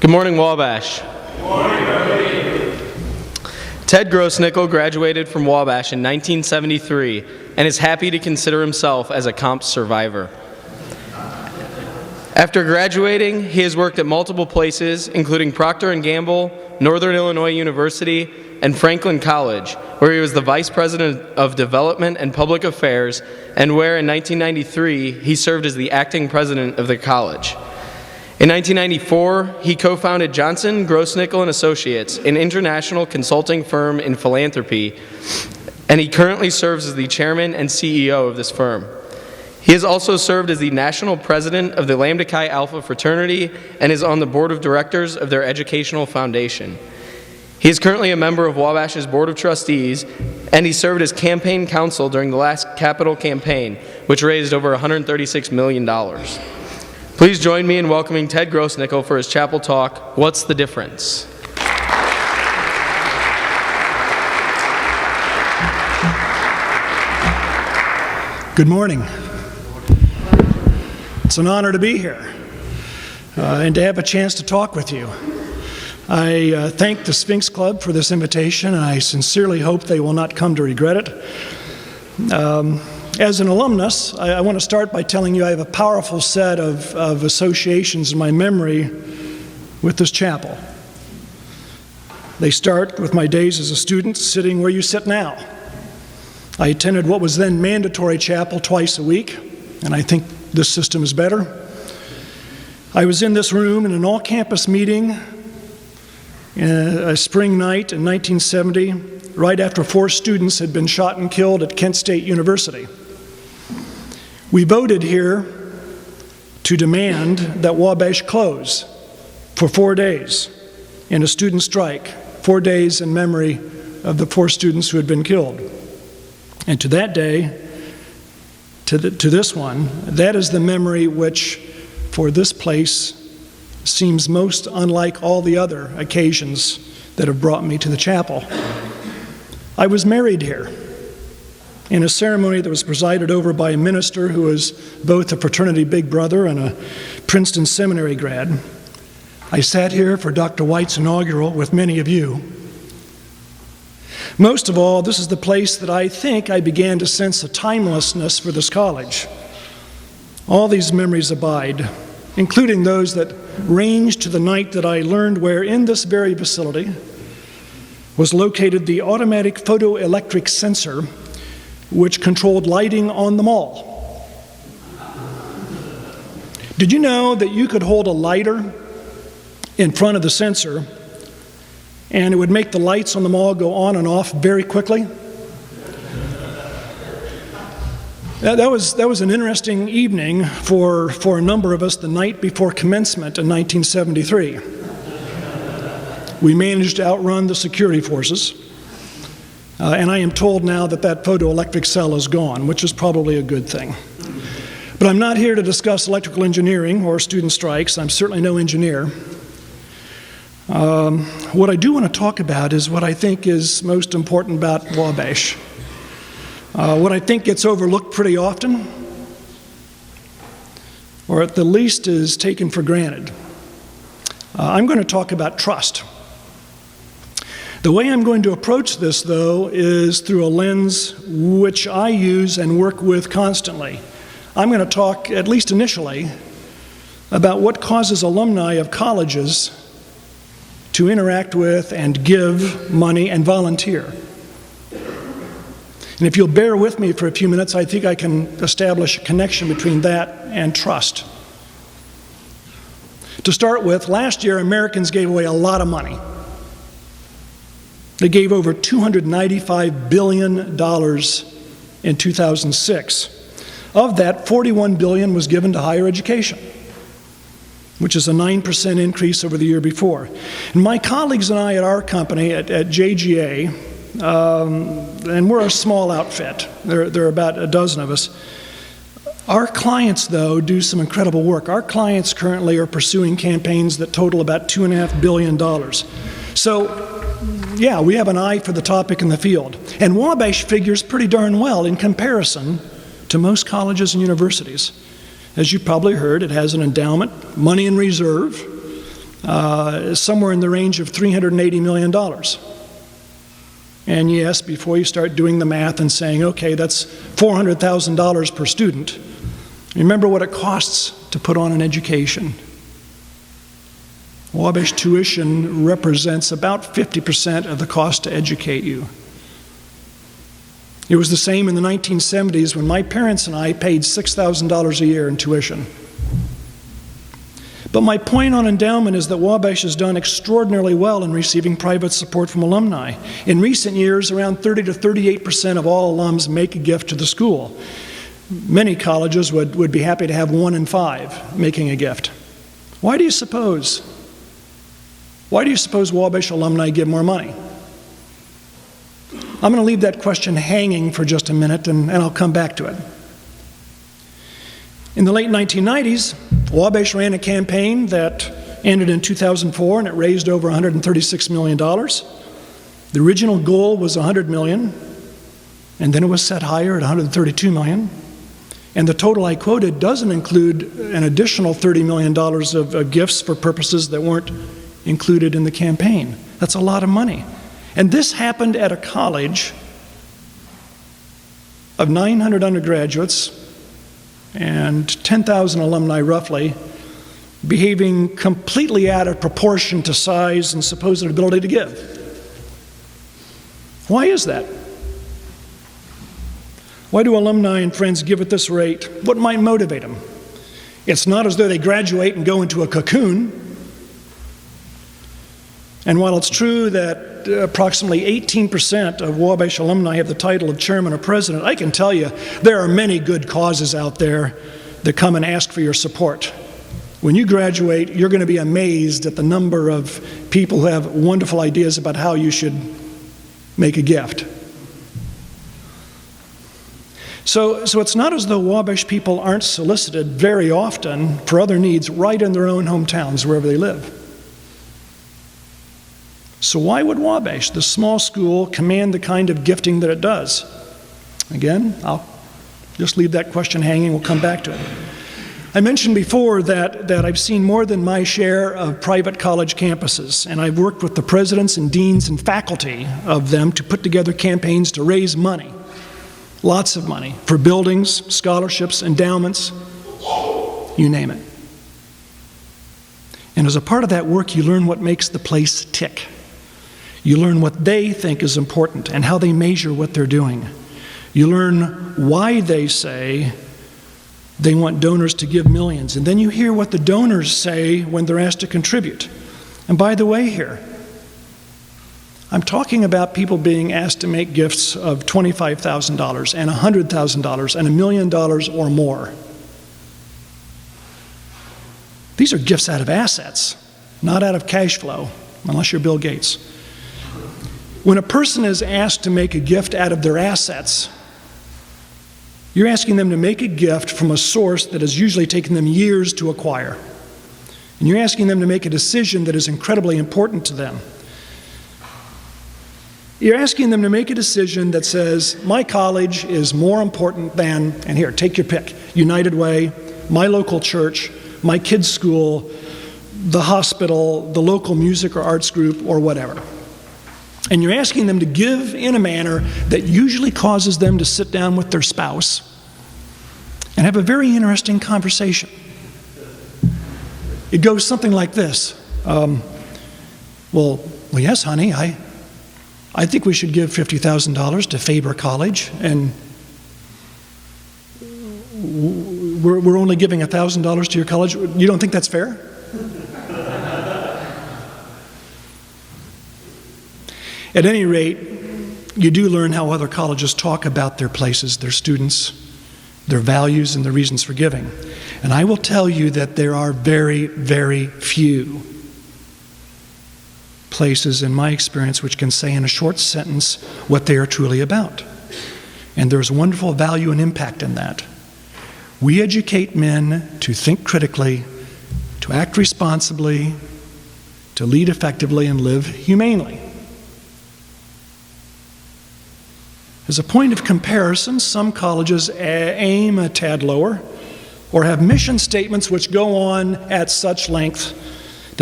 Good morning, Wabash. Good morning, buddy. Ted Grossnickle graduated from Wabash in 1973 and is happy to consider himself as a comp survivor. After graduating, he has worked at multiple places, including Procter & Gamble, Northern Illinois University, and Franklin College, where he was the Vice President of Development and Public Affairs, and where in 1993 he served as the acting president of the college. In 1994, he co-founded Johnson, Grossnickle & Associates, an international consulting firm in philanthropy, and he currently serves as the chairman and CEO of this firm. He has also served as the national president of the Lambda Chi Alpha fraternity and is on the board of directors of their educational foundation. He is currently a member of Wabash's board of trustees, and he served as campaign counsel during the last capital campaign, which raised over $136 million. Please join me in welcoming Ted Grossnickle for his chapel talk, What's the Difference? Good morning. It's an honor to be here and to have a chance to talk with you. I thank the Sphinx Club for this invitation, and I sincerely hope they will not come to regret it. As an alumnus, I want to start by telling you I have a powerful set of associations in my memory with this chapel. They start with my days as a student sitting where you sit now. I attended what was then mandatory chapel twice a week, and I think this system is better. I was in this room in an all-campus meeting a spring night in 1970, right after 4 students had been shot and killed at Kent State University. We voted here to demand that Wabash close for 4 days in a student strike, 4 days in memory of the 4 students who had been killed. And to that day, to this one, that is the memory which, for this place, seems most unlike all the other occasions that have brought me to the chapel. I was married here in a ceremony that was presided over by a minister who was both a fraternity big brother and a Princeton seminary grad. I sat here for Dr. White's inaugural with many of you. Most of all, this is the place that I think I began to sense a timelessness for this college. All these memories abide, including those that range to the night that I learned where in this very facility was located the automatic photoelectric sensor which controlled lighting on the mall. Did you know that you could hold a lighter in front of the sensor and it would make the lights on the mall go on and off very quickly? That was an interesting evening for a number of us the night before commencement in 1973. We managed to outrun the security forces, and I am told now that photoelectric cell is gone, which is probably a good thing. But I'm not here to discuss electrical engineering or student strikes. I'm certainly no engineer. What I do want to talk about is what I think is most important about Wabash. What I think gets overlooked pretty often, or at the least is taken for granted. I'm going to talk about trust. The way I'm going to approach this, though, is through a lens which I use and work with constantly. I'm going to talk, at least initially, about what causes alumni of colleges to interact with and give money and volunteer. And if you'll bear with me for a few minutes, I think I can establish a connection between that and trust. To start with, last year Americans gave away a lot of money. They gave over $295 billion in 2006. Of that, $41 billion was given to higher education, which is a 9% increase over the year before. And my colleagues and I at our company, at JGA, and we're a small outfit. There are about a dozen of us. Our clients, though, do some incredible work. Our clients currently are pursuing campaigns that total about $2.5 billion. So, yeah, we have an eye for the topic in the field. And Wabash figures pretty darn well in comparison to most colleges and universities. As you probably heard, it has an endowment, money in reserve, somewhere in the range of $380 million. And yes, before you start doing the math and saying, okay, that's $400,000 per student, remember what it costs to put on an education. Wabash tuition represents about 50% of the cost to educate you. It was the same in the 1970s when my parents and I paid $6,000 a year in tuition. But my point on endowment is that Wabash has done extraordinarily well in receiving private support from alumni. In recent years, around 30 to 38% of all alums make a gift to the school. Many colleges would be happy to have 1 in 5 making a gift. Why do you suppose? Why do you suppose Wabash alumni give more money? I'm going to leave that question hanging for just a minute, and I'll come back to it. In the late 1990s, Wabash ran a campaign that ended in 2004, and it raised over $136 million. The original goal was $100 million, and then it was set higher at $132 million. And the total I quoted doesn't include an additional $30 million of gifts for purposes that weren't included in the campaign. That's a lot of money. And this happened at a college of 900 undergraduates and 10,000 alumni roughly, behaving completely out of proportion to size and supposed ability to give. Why is that? Why do alumni and friends give at this rate? What might motivate them? It's not as though they graduate and go into a cocoon. And while it's true that approximately 18% of Wabash alumni have the title of chairman or president, I can tell you there are many good causes out there that come and ask for your support. When you graduate, you're going to be amazed at the number of people who have wonderful ideas about how you should make a gift. So it's not as though Wabash people aren't solicited very often for other needs right in their own hometowns, wherever they live. So why would Wabash, the small school, command the kind of gifting that it does? Again, I'll just leave that question hanging. We'll come back to it. I mentioned before that I've seen more than my share of private college campuses, and I've worked with the presidents and deans and faculty of them to put together campaigns to raise money, lots of money, for buildings, scholarships, endowments, you name it. And as a part of that work, you learn what makes the place tick. You learn what they think is important and how they measure what they're doing. You learn why they say they want donors to give millions. And then you hear what the donors say when they're asked to contribute. And by the way here, I'm talking about people being asked to make gifts of $25,000 and $100,000 and $1 million or more. These are gifts out of assets, not out of cash flow, unless you're Bill Gates. When a person is asked to make a gift out of their assets, you're asking them to make a gift from a source that has usually taken them years to acquire. And you're asking them to make a decision that is incredibly important to them. You're asking them to make a decision that says, my college is more important than, and here, take your pick, United Way, my local church, my kids' school, the hospital, the local music or arts group, or whatever. And you're asking them to give in a manner that usually causes them to sit down with their spouse and have a very interesting conversation. It goes something like this. Well, yes, honey, I think we should give $50,000 to Faber College, and we're only giving $1,000 to your college. You don't think that's fair? At any rate, you do learn how other colleges talk about their places, their students, their values, and the reasons for giving. And I will tell you that there are very, very few places, in my experience, which can say in a short sentence what they are truly about. And there's wonderful value and impact in that. We educate men to think critically, to act responsibly, to lead effectively, and live humanely. As a point of comparison, some colleges aim a tad lower or have mission statements which go on at such length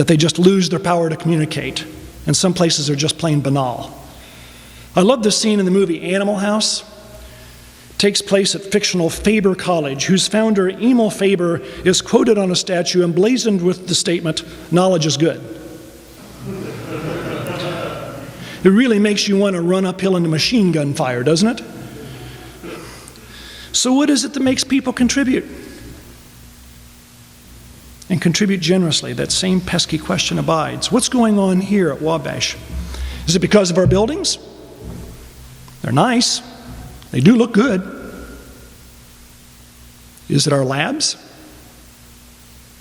that they just lose their power to communicate, and some places are just plain banal. I love this scene in the movie Animal House. It takes place at fictional Faber College, whose founder, Emil Faber, is quoted on a statue emblazoned with the statement, "Knowledge is good." It really makes you want to run uphill into machine gun fire, doesn't it? So what is it that makes people contribute? And contribute generously? That same pesky question abides. What's going on here at Wabash? Is it because of our buildings? They're nice. They do look good. Is it our labs?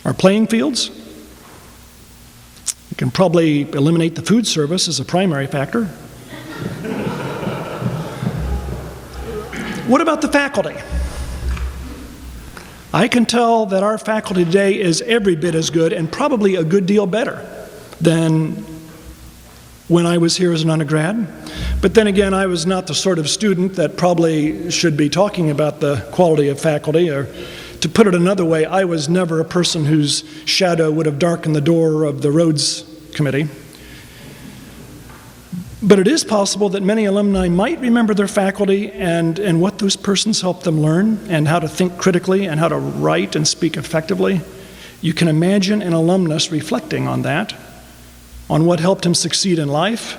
Our playing fields? We can probably eliminate the food service as a primary factor. What about the faculty? I can tell that our faculty today is every bit as good and probably a good deal better than when I was here as an undergrad. But then again, I was not the sort of student that probably should be talking about the quality of faculty, or to put it another way, I was never a person whose shadow would have darkened the door of the Rhodes Committee. But it is possible that many alumni might remember their faculty and what those persons helped them learn, and how to think critically and how to write and speak effectively. You can imagine an alumnus reflecting on that, on what helped him succeed in life.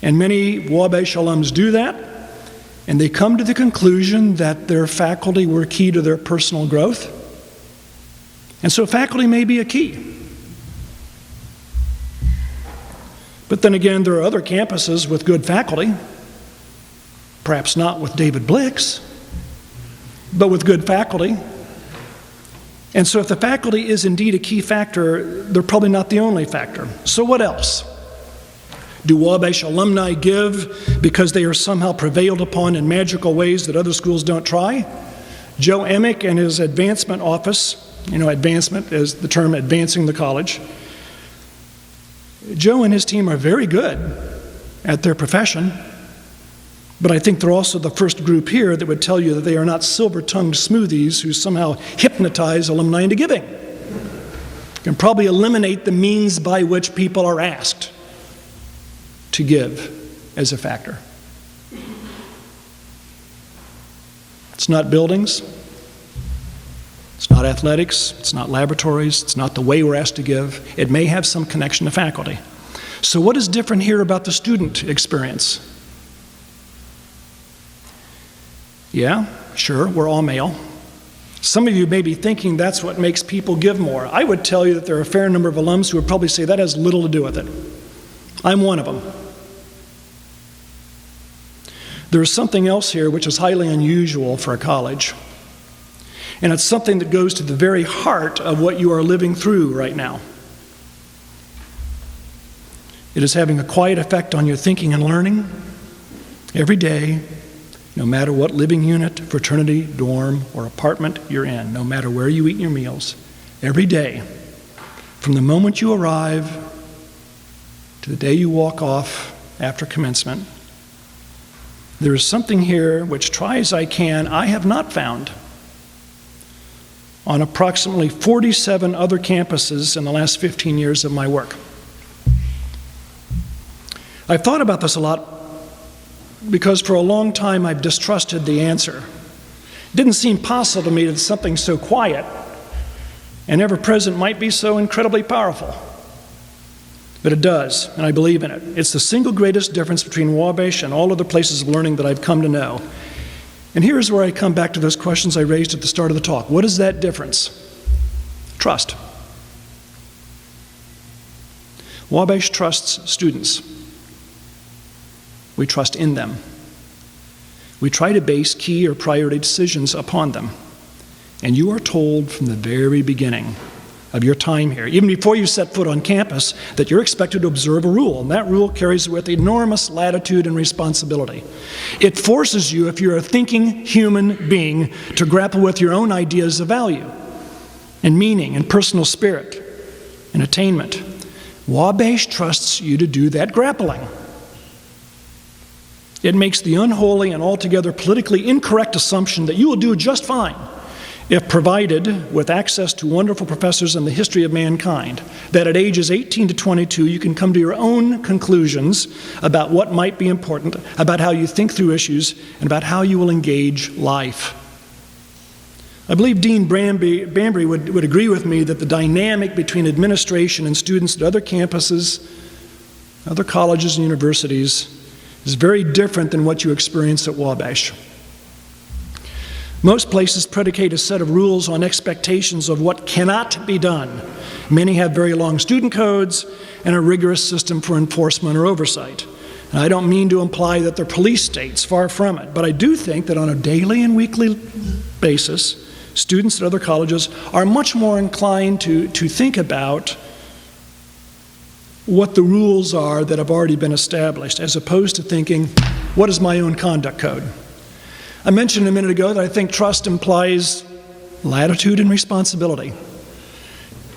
And many Wabash alums do that, and they come to the conclusion that their faculty were key to their personal growth. And so faculty may be a key. But then again, there are other campuses with good faculty, perhaps not with David Blix, but with good faculty. And so if the faculty is indeed a key factor, they're probably not the only factor. So what else? Do Wabash alumni give because they are somehow prevailed upon in magical ways that other schools don't try? Joe Emick and his advancement office, advancement is the term advancing the college. Joe and his team are very good at their profession, but I think they're also the first group here that would tell you that they are not silver-tongued smoothies who somehow hypnotize alumni into giving. You can probably eliminate the means by which people are asked to give as a factor. It's not buildings, it's not athletics, it's not laboratories, it's not the way we're asked to give. It may have some connection to faculty. So what is different here about the student experience? Yeah, sure, we're all male. Some of you may be thinking that's what makes people give more. I would tell you that there are a fair number of alums who would probably say that has little to do with it. I'm one of them. There is something else here which is highly unusual for a college. And it's something that goes to the very heart of what you are living through right now. It is having a quiet effect on your thinking and learning every day, no matter what living unit, fraternity, dorm, or apartment you're in, no matter where you eat your meals, every day, from the moment you arrive to the day you walk off after commencement, there is something here which, try as I can, I have not found on approximately 47 other campuses in the last 15 years of my work. I've thought about this a lot because for a long time I've distrusted the answer. It didn't seem possible to me that something so quiet and ever-present might be so incredibly powerful. But it does, and I believe in it. It's the single greatest difference between Wabash and all other places of learning that I've come to know. And here's where I come back to those questions I raised at the start of the talk. What is that difference? Trust. Wabash trusts students. We trust in them. We try to base key or priority decisions upon them. And you are told from the very beginning of your time here, even before you set foot on campus, that you're expected to observe a rule, and that rule carries with it enormous latitude and responsibility. It forces you, if you're a thinking human being, to grapple with your own ideas of value and meaning and personal spirit and attainment. Wabash trusts you to do that grappling. It makes the unholy and altogether politically incorrect assumption that you will do just fine if provided with access to wonderful professors in the history of mankind, that at ages 18 to 22 you can come to your own conclusions about what might be important, about how you think through issues, and about how you will engage life. I believe Dean Bambry would agree with me that the dynamic between administration and students at other campuses, other colleges and universities, is very different than what you experience at Wabash. Most places predicate a set of rules on expectations of what cannot be done. Many have very long student codes and a rigorous system for enforcement or oversight. And I don't mean to imply that they're police states, far from it, but I do think that on a daily and weekly basis, students at other colleges are much more inclined to think about what the rules are that have already been established, as opposed to thinking, what is my own conduct code? I mentioned a minute ago that I think trust implies latitude and responsibility.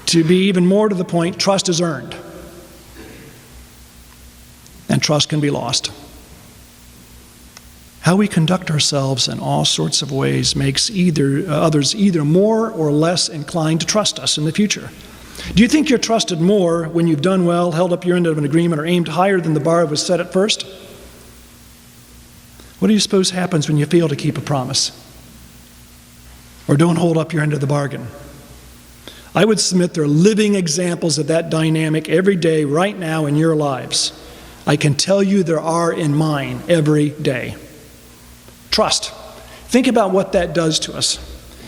To be even more to the point, trust is earned. And trust can be lost. How we conduct ourselves in all sorts of ways makes others either more or less inclined to trust us in the future. Do you think you're trusted more when you've done well, held up your end of an agreement, or aimed higher than the bar was set at first? What do you suppose happens when you fail to keep a promise? Or don't hold up your end of the bargain? I would submit there are living examples of that dynamic every day, right now in your lives. I can tell you there are in mine every day. Trust. Think about what that does to us.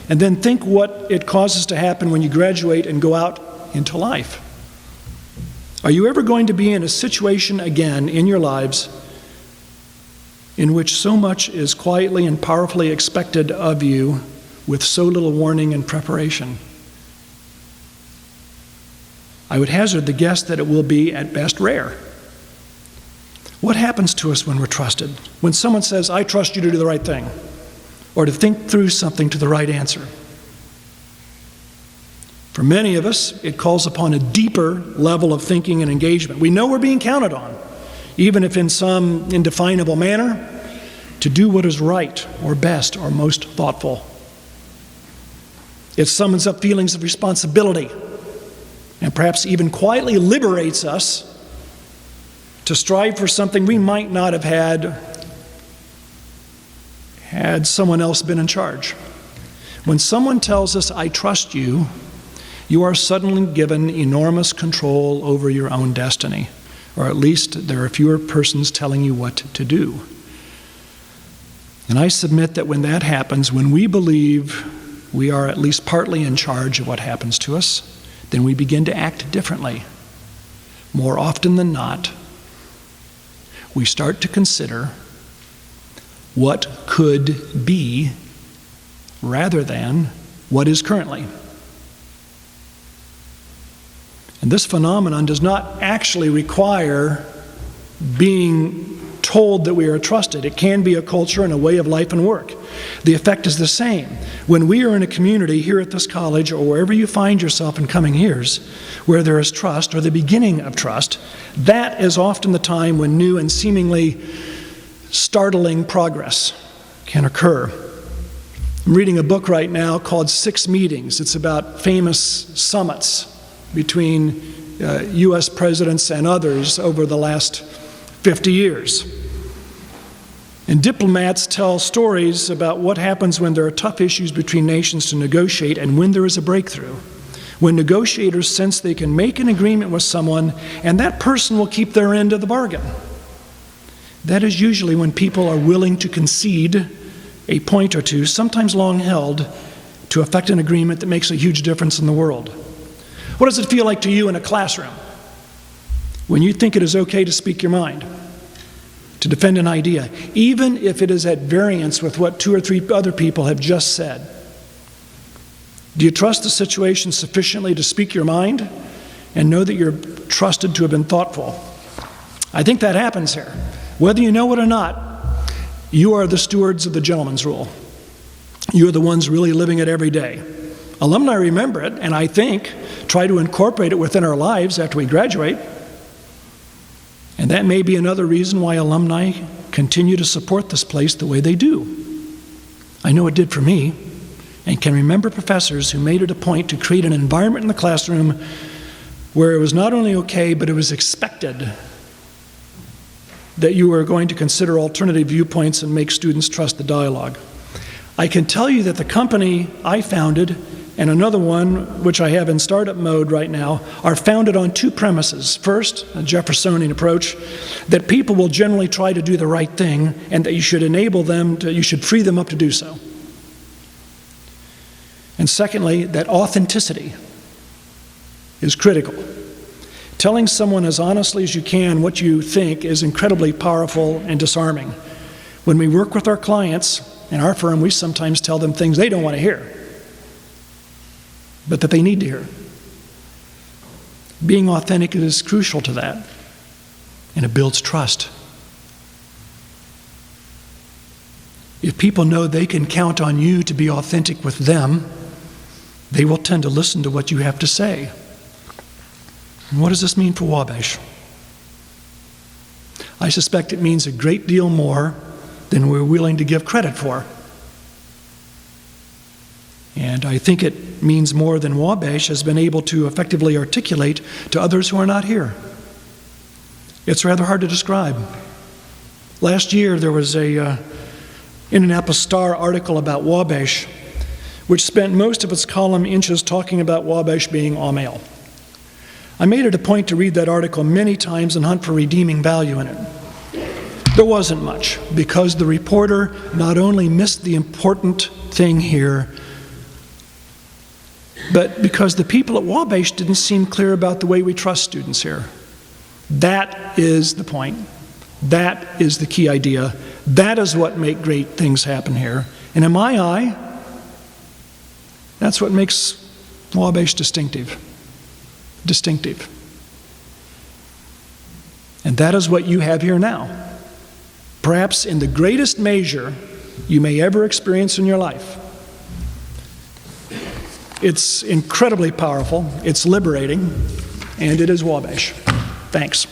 And then think what it causes to happen when you graduate and go out into life. Are you ever going to be in a situation again in your lives in which so much is quietly and powerfully expected of you with so little warning and preparation? I would hazard the guess that it will be, at best, rare. What happens to us when we're trusted? When someone says, I trust you to do the right thing, or to think through something to the right answer? For many of us, it calls upon a deeper level of thinking and engagement. We know we're being counted on, even if in some indefinable manner, to do what is right or best or most thoughtful. It summons up feelings of responsibility and perhaps even quietly liberates us to strive for something we might not have had someone else been in charge. When someone tells us, I trust you, you are suddenly given enormous control over your own destiny, or at least there are fewer persons telling you what to do. And I submit that when that happens, when we believe we are at least partly in charge of what happens to us, then we begin to act differently. More often than not, we start to consider what could be rather than what is currently. And this phenomenon does not actually require being told that we are trusted. It can be a culture and a way of life and work. The effect is the same. When we are in a community here at this college or wherever you find yourself in coming years, where there is trust or the beginning of trust, that is often the time when new and seemingly startling progress can occur. I'm reading a book right now called 6 Meetings. It's about famous summits between U.S. presidents and others over the last 50 years. And diplomats tell stories about what happens when there are tough issues between nations to negotiate and when there is a breakthrough. When negotiators sense they can make an agreement with someone and that person will keep their end of the bargain. That is usually when people are willing to concede a point or two, sometimes long held, to effect an agreement that makes a huge difference in the world. What does it feel like to you in a classroom when you think it is okay to speak your mind, to defend an idea, even if it is at variance with what 2 or 3 other people have just said? Do you trust the situation sufficiently to speak your mind and know that you're trusted to have been thoughtful? I think that happens here. Whether you know it or not, you are the stewards of the gentleman's rule. You are the ones really living it every day. Alumni remember it, and I think try to incorporate it within our lives after we graduate. And that may be another reason why alumni continue to support this place the way they do. I know it did for me. and can remember professors who made it a point to create an environment in the classroom where it was not only okay, but it was expected that you were going to consider alternative viewpoints and make students trust the dialogue. I can tell you that the company I founded and another one, which I have in startup mode right now, are founded on two premises. First, a Jeffersonian approach, that people will generally try to do the right thing and that you should enable them to, you should free them up to do so. And secondly, that authenticity is critical. Telling someone as honestly as you can what you think is incredibly powerful and disarming. When we work with our clients, in our firm, we sometimes tell them things they don't want to hear, but that they need to hear. Being authentic is crucial to that, and it builds trust. If people know they can count on you to be authentic with them, they will tend to listen to what you have to say. And what does this mean for Wabash? I suspect it means a great deal more than we're willing to give credit for. And I think it means more than Wabash has been able to effectively articulate to others who are not here. It's rather hard to describe. Last year there was a Indianapolis Star article about Wabash, which spent most of its column inches talking about Wabash being all male. I made it a point to read that article many times and hunt for redeeming value in it. There wasn't much, because the reporter not only missed the important thing here, but because the people at Wabash didn't seem clear about the way we trust students here. That is the point. That is the key idea. That is what makes great things happen here. And in my eye, that's what makes Wabash distinctive. And that is what you have here now. Perhaps in the greatest measure you may ever experience in your life. It's incredibly powerful, it's liberating, and it is Wabash. Thanks.